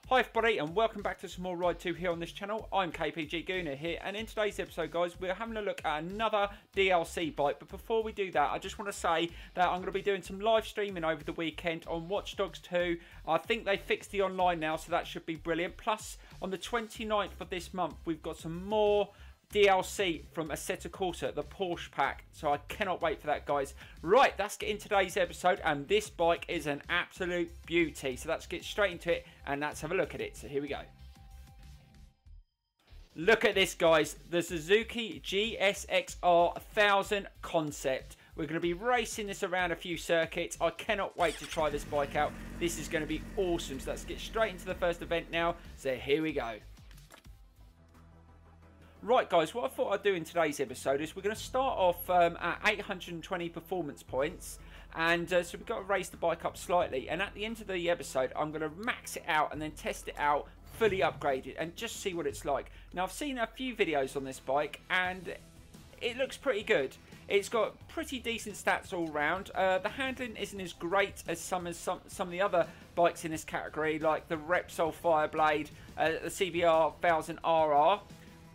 Hi everybody and welcome back to some more Ride 2 here on this channel. I'm KPG-GOONER here, and in today's episode guys we're having a look at another DLC bike. But before we do that, I just want to say that I'm going to be doing some live streaming over the weekend on Watch Dogs 2. I think they fixed the online now, so that should be brilliant. Plus on the 29th of this month we've got some more DLC from Assetto Corsa, the Porsche pack, so I cannot wait for that guys. Right, let's get in today's episode, and this bike is an absolute beauty, so let's get straight into it and let's have a look at it. So here we go. Look at this guys, the Suzuki GSX-R1000 concept. We're going to be racing this around a few circuits. I cannot wait to try this bike out. This is going to be awesome, so let's get straight into the first event now. So here we go. Right guys, what I thought I'd do in today's episode is we're going to start off at 820 performance points, and so we've got to raise the bike up slightly, and at the end of the episode I'm going to max it out and then test it out fully upgraded and just see what it's like. Now I've seen a few videos on this bike and it looks pretty good. It's got pretty decent stats all round. The handling isn't as great as some of the other bikes in this category, like the Repsol Fireblade, the CBR 1000RR.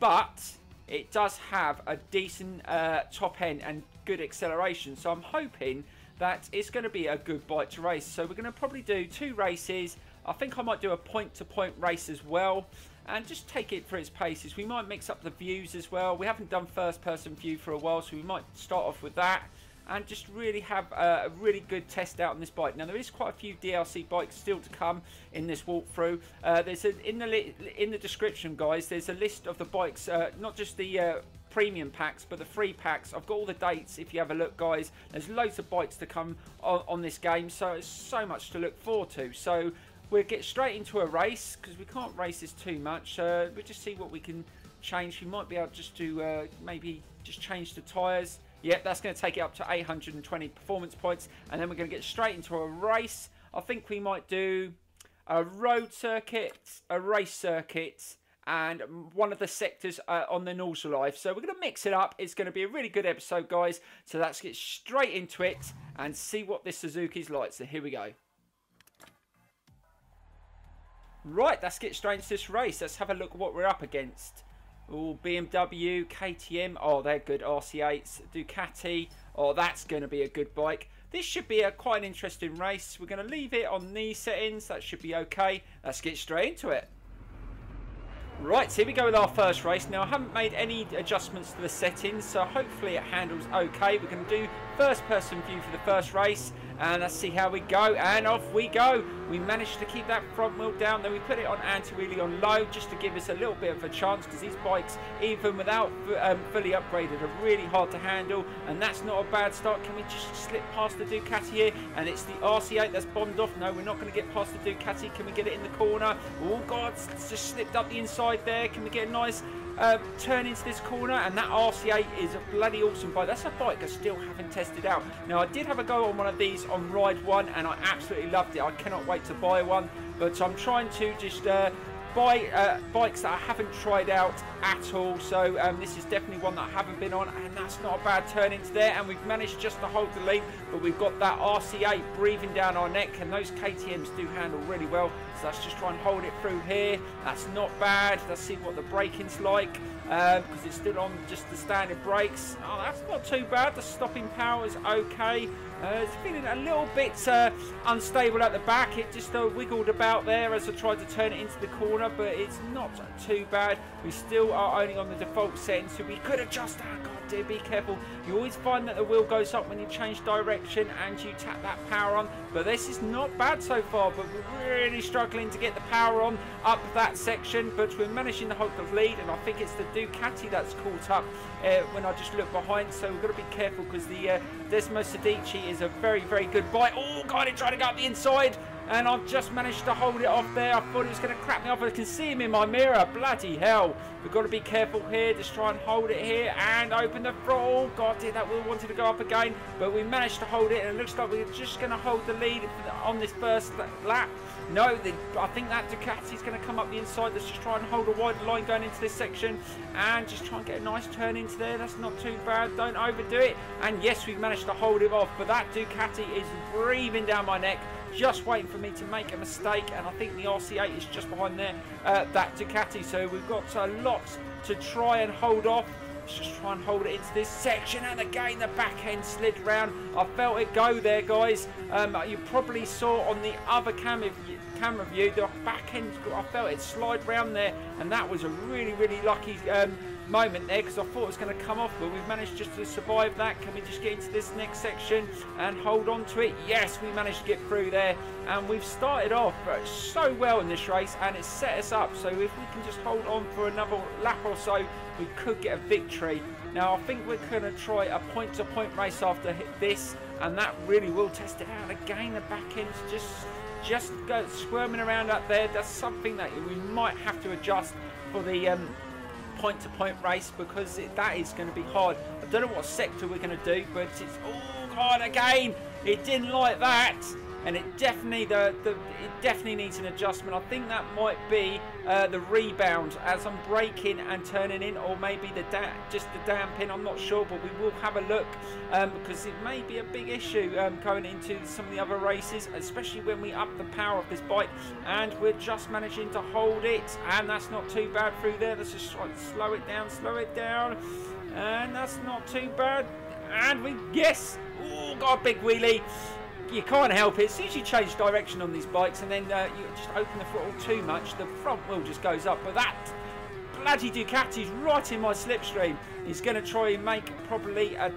But it does have a decent top end and good acceleration, so I'm hoping that it's going to be a good bike to race. So we're going to probably do 2 races. I think I might do a point-to-point race as well and just take it for its paces. We might mix up the views as well. We haven't done first-person view for a while, so we might start off with that and just really have a really good test out on this bike. Now there is quite a few DLC bikes still to come in this walkthrough. There's in the description, guys. There's a list of the bikes, not just the premium packs, but the free packs. I've got all the dates if you have a look, guys. There's loads of bikes to come on this game, so it's so much to look forward to. So we'll get straight into a race because we can't race this too much. We'll just see what we can change. We might be able just to maybe just change the tyres. Yep, that's going to take it up to 820 performance points, and then we're going to get straight into a race. I think we might do a road circuit, a race circuit, and one of the sectors on the Nordschleife. So we're going to mix it up. It's going to be a really good episode, guys. So let's get straight into it and see what this Suzuki's like. So here we go. Right, let's get straight into this race. Let's have a look at what we're up against. Oh, BMW, KTM, oh they're good, RC8s, Ducati, oh that's going to be a good bike. This should be quite an interesting race. We're going to leave it on these settings, that should be okay. Let's get straight into it. Right, so here we go with our first race. Now I haven't made any adjustments to the settings, so hopefully it handles okay. We're going to do first person view for the first race, and let's see how we go, and off we go. We managed to keep that front wheel down, then we put it on anti-wheelie on low just to give us a little bit of a chance, because these bikes, even without fully upgraded, are really hard to handle, and that's not a bad start. Can we just slip past the Ducati here? And it's the RC8 that's bombed off. No, we're not going to get past the Ducati. Can we get it in the corner? Oh God, it's just slipped up the inside there. Can we get a nice turn into this corner? And that RC8 is a bloody awesome bike. That's a bike I still haven't tested out. Now I did have a go on one of these on Ride 1 and I absolutely loved it. I cannot wait to buy one, but I'm trying to just buy bikes that I haven't tried out at all. So this is definitely one that I haven't been on, and that's not a bad turn into there, and we've managed just to hold the lead, but we've got that RC8 breathing down our neck, and those KTMs do handle really well, so let's just try and hold it through here. That's not bad. Let's see what the braking's like, because it's still on just the standard brakes. Oh, that's not too bad. The stopping power is okay. It's feeling a little bit unstable at the back. It just wiggled about there as I tried to turn it into the corner, but it's not too bad. We still are only on the default settings, so we could adjust that. God dear, be careful. You always find that the wheel goes up when you change direction and you tap that power on, but this is not bad so far, but we're really struggling to get the power on up that section, but we're managing to hold the lead, and I think it's the Ducati that's caught up when I just look behind, so we've got to be careful because the Desmo Sedici is a very, very good bike. Oh God, it tried to go up the inside, and I've just managed to hold it off there. I thought it was going to crap me off. I can see him in my mirror. Bloody hell. We've got to be careful here. Just try and hold it here and open the throttle. Oh God, dear, that wheel wanted to go up again, but we managed to hold it, and it looks like we're just going to hold the lead on this first lap. No, I think that Ducati is going to come up the inside. Let's just try and hold a wide line going into this section and just try and get a nice turn into there. That's not too bad. Don't overdo it. And yes, we've managed to hold it off, but that Ducati is breathing down my neck. just waiting for me to make a mistake, and I think the RC8 is just behind there, that Ducati. So we've got a lot to try and hold off. Let's just try and hold it into this section, and again the back end slid round. I felt it go there, guys. You probably saw on the other camera view, the back end, I felt it slide round there, and that was a really, really lucky moment there, because I thought it was going to come off, but we've managed just to survive that. Can we just get into this next section and hold on to it? Yes, we managed to get through there, and we've started off so well in this race, and it's set us up. So if we can just hold on for another lap or so, we could get a victory. Now I think we're going to try a point-to-point race after this, and that really will test it out. Again, the back end's just go squirming around up there. That's something that we might have to adjust for the point-to-point race, because that is going to be hard. I don't know what sector we're going to do, but it's, oh god, again it didn't like that, and it definitely it definitely needs an adjustment. I think that might be the rebound as I'm braking and turning in, or maybe just the damping. I'm not sure, but we will have a look, because it may be a big issue going into some of the other races, especially when we up the power of this bike, and we're just managing to hold it, and that's not too bad through there. Let's just try and slow it down, and that's not too bad, and we, yes, oh god, big wheelie. You can't help it. As soon as you change direction on these bikes, and then you just open the throttle too much, the front wheel just goes up. But that bloody Ducati's right in my slipstream. He's going to try and make probably a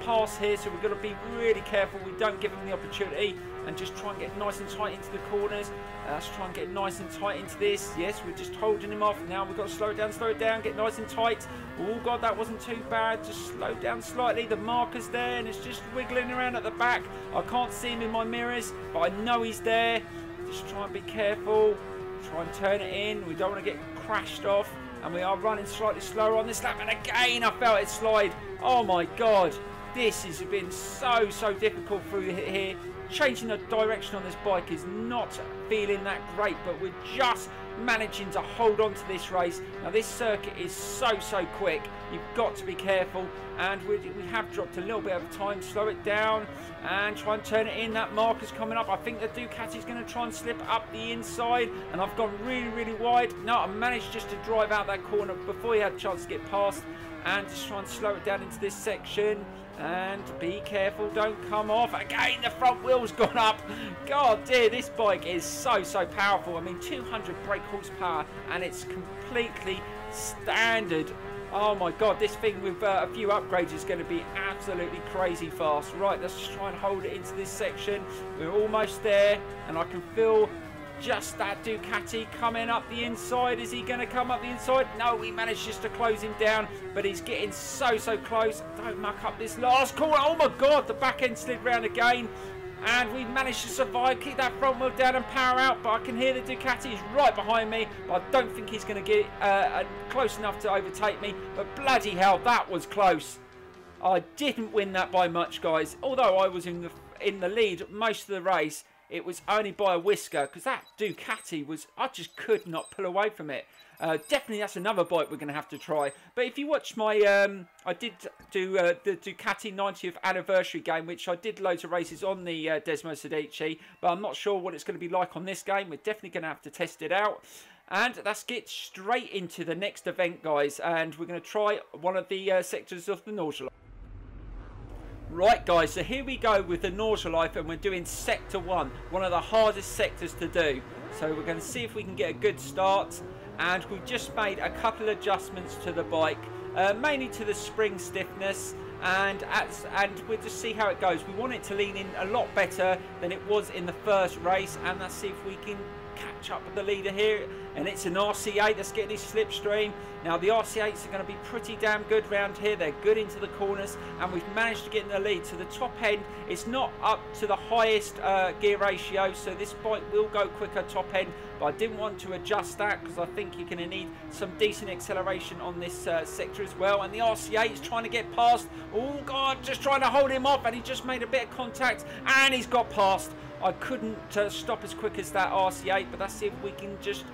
pass here, so we've got to be really careful we don't give him the opportunity, and just try and get nice and tight into the corners. Let's try and get nice and tight into this. Yes, we're just holding him off. Now we've got to slow it down, get nice and tight. Oh god, that wasn't too bad. Just slow down slightly. The marker's there, and it's just wiggling around at the back. I can't see him in my mirrors, but I know he's there. Just try and be careful. Try and turn it in. We don't want to get crashed off. And we are running slightly slower on this lap, and again I felt it slide. Oh my god, this has been so difficult through here. Changing the direction on this bike is not feeling that great, but we're just managing to hold on to this race. Now this circuit is so quick, you've got to be careful, and we have dropped a little bit of time. Slow it down and try and turn it in. That marker's coming up. I think the Ducati's going to try and slip up the inside, and I've gone really wide. No, I managed just to drive out that corner before he had a chance to get past, and just try and slow it down into this section. And be careful, don't come off. Again, the front wheel's gone up. God dear, this bike is so powerful. I mean, 200 brake horsepower, and it's completely standard. Oh my god, this thing with a few upgrades is going to be absolutely crazy fast. Right, let's just try and hold it into this section. We're almost there, and I can feel just that Ducati coming up the inside. Is he going to come up the inside? No, we managed just to close him down, but he's getting so close. Don't muck up this last corner. Oh my god, the back end slid round again, and we managed to survive, keep that front wheel down and power out. But I can hear the Ducati is right behind me, but I don't think he's going to get close enough to overtake me. But bloody hell, that was close. I didn't win that by much, guys. Although I was in the lead most of the race, it was only by a whisker, because that Ducati was, I just could not pull away from it. Definitely that's another bike we're going to have to try. But if you watch my, I did do the Ducati 90th anniversary game, which I did loads of races on the Desmo Sedici, but I'm not sure what it's going to be like on this game. We're definitely going to have to test it out. And let's get straight into the next event, guys, and we're going to try one of the sectors of the Nordschleife. Right guys, so here we go with the Nordschleife, and we're doing sector 1, one of the hardest sectors to do. So we're going to see if we can get a good start, and we've just made a couple of adjustments to the bike, mainly to the spring stiffness, and we'll just see how it goes. We want it to lean in a lot better than it was in the first race, and let's see if we can catch up with the leader here. And it's an RC8 that's getting his slipstream. Now the RC8s are going to be pretty damn good round here. They're good into the corners, and we've managed to get in the lead. So the top end, it's not up to the highest gear ratio, so this bike will go quicker top end, but I didn't want to adjust that because I think you're going to need some decent acceleration on this sector as well. And the RC8 is trying to get past. Oh god, just trying to hold him off, and he just made a bit of contact, and he's got past. I couldn't stop as quick as that RC8, but let's see if we can just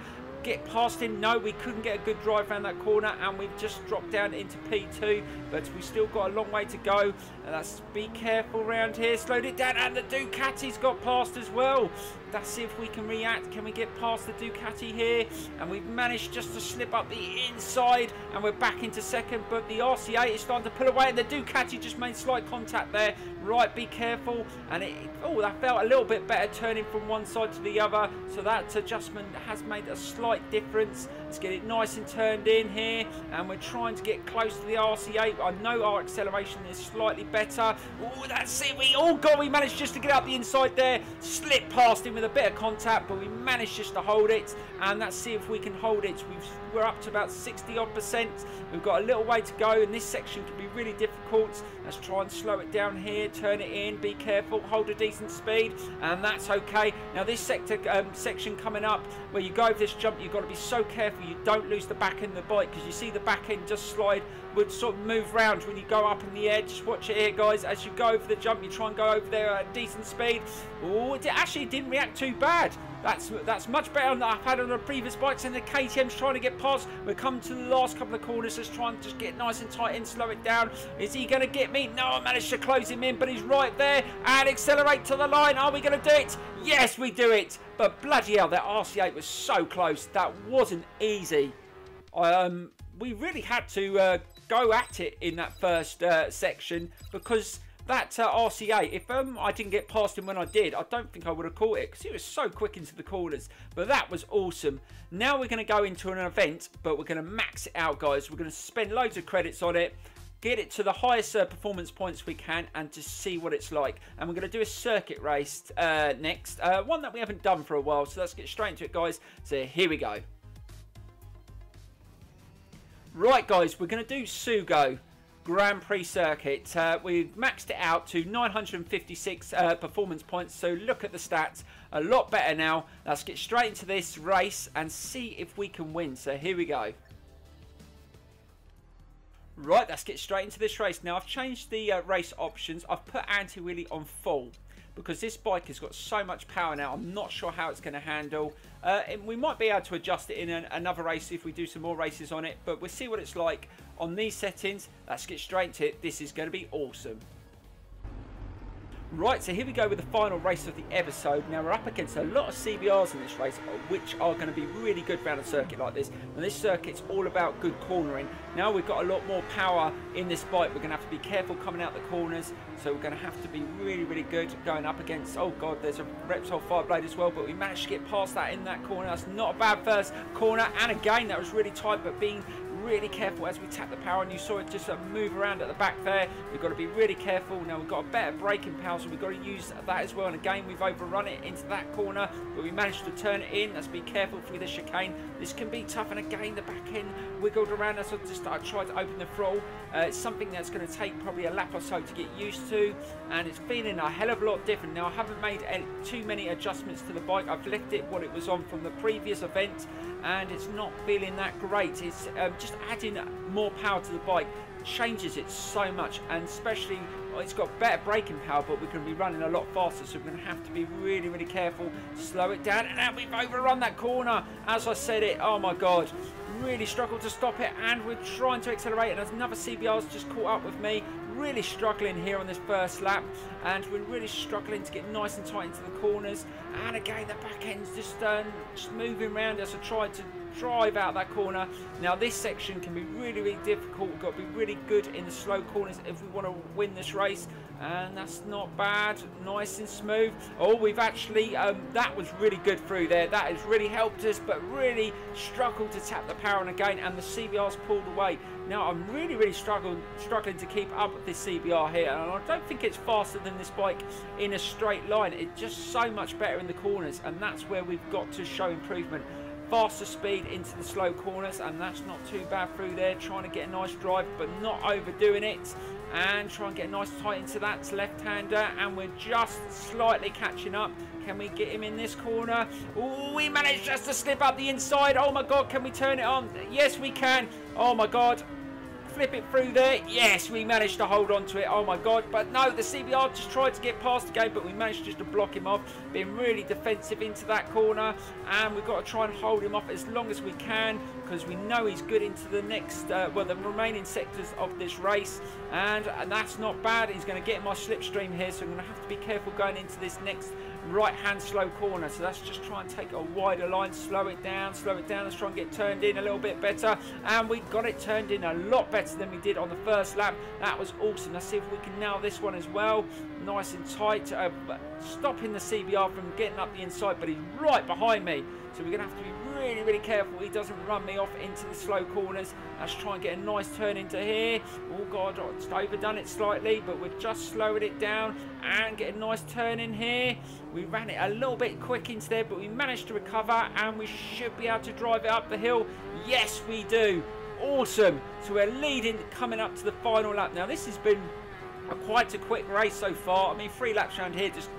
get past him? No, we couldn't get a good drive around that corner, and we've just dropped down into P2, but we still got a long way to go. And let's be careful around here. Slowed it down, and the Ducati's got past as well. Let's see if we can react. Can we get past the Ducati here? And we've managed just to slip up the inside, and we're back into second, but the RC8 is starting to pull away, and the Ducati just made slight contact there. Right, be careful. And that felt a little bit better turning from one side to the other, so that adjustment has made a slight difference. Let's get it nice and turned in here, and we're trying to get close to the RC8. I know our acceleration is slightly better. Oh, that's it. We managed just to get up the inside there, slip past him with a bit of contact, but we managed just to hold it. And let's see if we can hold it. We're up to about 60-odd%. We've got a little way to go, and this section can be really difficult. Let's try and slow it down here, turn it in, be careful, hold a decent speed, and that's okay. Now this section coming up, where you go over this jump, you've got to be so careful you don't lose the back end of the bike, because you see the back end just slide, would sort of move round when you go up in the air. Just watch it here, guys. As you go over the jump, you try and go over there at a decent speed. Oh, it actually didn't react too bad. That's much better than I've had on the previous bikes, and the KTM's trying to get past. We're coming to the last couple of corners. Let's try and just get nice and tight and slow it down. Is he going to get me? No, I managed to close him in, but he's right there. And accelerate to the line. Are we going to do it? Yes, we do it. But bloody hell, that RC8 was so close. That wasn't easy. We really had to go at it in that first section, because that RC8, if I didn't get past him when I did, I don't think I would have caught it, because he was so quick into the corners. But that was awesome. Now we're going to go into an event, but we're going to max it out, guys. We're going to spend loads of credits on it, get it to the highest performance points we can, and just see what it's like. And we're going to do a circuit race next, one that we haven't done for a while. So let's get straight into it, guys. So here we go. Right, guys, we're going to do SUGO Grand Prix circuit. We've maxed it out to 956 performance points, so look at the stats, a lot better now. Let's get straight into this race and see if we can win. So here we go. Right, let's get straight into this race. Now I've changed the race options. I've put anti-wheelie on full, because this bike has got so much power now. I'm not sure how it's going to handle. We might be able to adjust it in another race if we do some more races on it, but we'll see what it's like on these settings. Let's get straight to it. This is going to be awesome. Right, so here we go with the final race of the episode. Now we're up against a lot of CBRs in this race, which are going to be really good around a circuit like this. And this circuit's all about good cornering. Now we've got a lot more power in this bike. We're going to have to be careful coming out the corners. So we're going to have to be really, really good going up against, oh god, there's a Repsol Fireblade as well. But we managed to get past that in that corner. That's not a bad first corner. And again, that was really tight, but being really careful as we tap the power, and you saw it just move around at the back there. We've got to be really careful. Now we've got a better braking power, so we've got to use that as well. And again, we've overrun it into that corner, but we managed to turn it in. Let's be careful through the chicane. This can be tough, and again, the back end wiggled around as I tried to open the throttle. It's something that's going to take probably a lap or so to get used to, and it's feeling a hell of a lot different. Now I haven't made too many adjustments to the bike. I've left it what it was on from the previous event, and it's not feeling that great. It's just adding more power to the bike changes it so much, and especially it's got better braking power, but we're going to be running a lot faster, so we're going to have to be really, really careful. Slow it down, and now we've overrun that corner. As I said it, oh my god, really struggled to stop it, and we're trying to accelerate, and another CBR's just caught up with me. Really struggling here on this first lap, and we're really struggling to get nice and tight into the corners. And again, the back end's just moving around as I tried to drive out that corner. Now this section can be really, really difficult. We've got to be really good in the slow corners if we want to win this race. And that's not bad, nice and smooth. Oh, we've actually that was really good through there. That has really helped us, but really struggled to tap the power on again, and the CBR's pulled away. Now I'm really, really struggling to keep up with this CBR here, and I don't think it's faster than this bike in a straight line. It's just so much better in the corners, and that's where we've got to show improvement. Faster speed into the slow corners, and that's not too bad through there. Trying to get a nice drive, but not overdoing it, and try and get nice tight into that left-hander, and we're just slightly catching up. Can we get him in this corner? Oh, we managed just to slip up the inside. Oh my god, can we turn it on? Yes, we can. Oh my god. flip it through there. Yes, we managed to hold on to it. Oh my god. But no, the CBR just tried to get past again, but we managed just to block him off. Being really defensive into that corner, and we've got to try and hold him off as long as we can, because we know he's good into the next, well, the remaining sectors of this race, and that's not bad. He's going to get my slipstream here, so I'm going to have to be careful going into this next right-hand slow corner. So let's just try and take a wider line, slow it down, let's try and get turned in a little bit better, and we got it turned in a lot better than we did on the first lap. That was awesome. Let's see if we can nail this one as well, nice and tight, stopping the CBR from getting up the inside, but he's right behind me, so we're going to have to be really careful he doesn't run me off into the slow corners. Let's try and get a nice turn into here. Oh god, it's overdone it slightly, but we've just slowed it down and get a nice turn in here. We ran it a little bit quick into there, but we managed to recover, and we should be able to drive it up the hill. Yes, we do. Awesome. So we're leading, coming up to the final lap. Now this has been quite a quick race so far. I mean, 3 laps around here just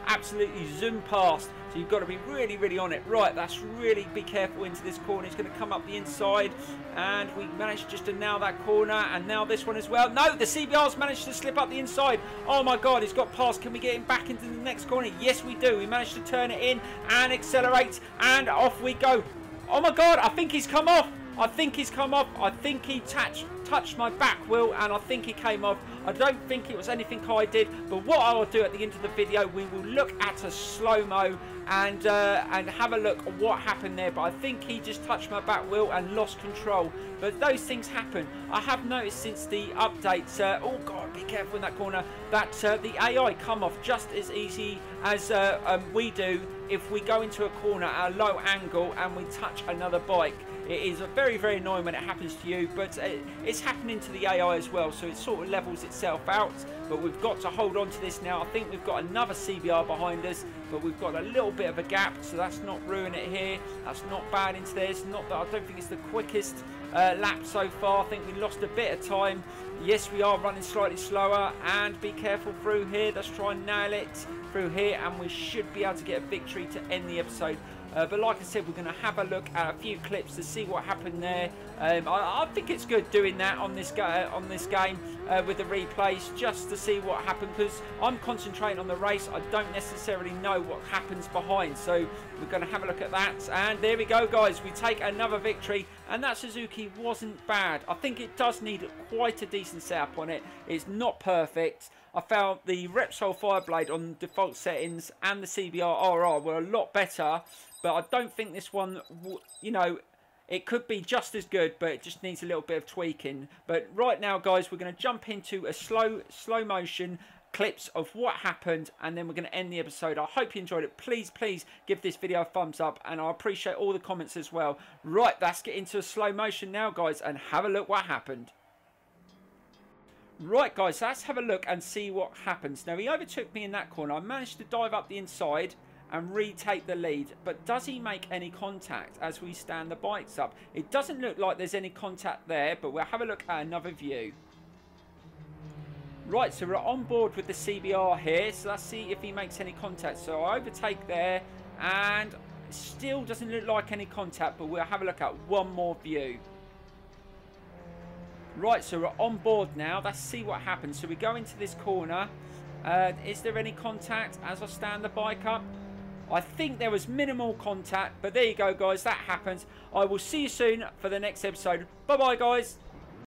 absolutely zoom past, so you've got to be really on it. Right, that's really be careful into this corner. He's going to come up the inside, and we managed just to nail that corner, and now this one as well. No, the CBR's managed to slip up the inside. Oh my god, he's got past. Can we get him back into the next corner? Yes, we do. We managed to turn it in and accelerate, and off we go. Oh my god, I think he's come off. I think he's come off. I think he touched my back wheel, and I think he came off. I don't think it was anything I did, but what I will do at the end of the video, we will look at a slow-mo and have a look at what happened there. But I think he just touched my back wheel and lost control. But those things happen. I have noticed since the updates, oh god, be careful in that corner, that the AI come off just as easy as we do if we go into a corner at a low angle and we touch another bike. It is very annoying when it happens to you, but it's happening to the AI as well, so it sort of levels itself out. But we've got to hold on to this now. I think we've got another CBR behind us, but we've got a little bit of a gap, so that's not ruining it here. That's not bad into this. Not that I don't think it's the quickest lap so far. I think we lost a bit of time. Yes, we are running slightly slower, and be careful through here. Let's try and nail it through here, and we should be able to get a victory to end the episode. But like I said, we're going to have a look at a few clips to see what happened there. I think it's good doing that on this game with the replays, just to see what happened, because I'm concentrating on the race. I don't necessarily know what happens behind, so we're going to have a look at that. And there we go, guys. We take another victory, and that Suzuki wasn't bad. I think it does need quite a decent setup on it. It's not perfect. I found the Repsol Fireblade on default settings and the CBR-RR were a lot better, but I don't think this one, you know, it could be just as good, but it just needs a little bit of tweaking. But right now, guys, we're going to jump into a slow motion clips of what happened, and then we're going to end the episode. I hope you enjoyed it. Please give this video a thumbs up, and I appreciate all the comments as well. Right, let's get into a slow motion now, guys, and have a look what happened. Right, guys, let's have a look and see what happens. Now, he overtook me in that corner. I managed to dive up the inside and retake the lead, but does he make any contact as we stand the bikes up? It doesn't look like there's any contact there, but we'll have a look at another view. Right, so we're on board with the CBR here, so let's see if he makes any contact. So I overtake there, and still doesn't look like any contact, but we'll have a look at one more view. Right, so we're on board now. Let's see what happens. So we go into this corner. Is there any contact as I stand the bike up? I think there was minimal contact, but there you go, guys. That happens. I will see you soon for the next episode. Bye-bye, guys.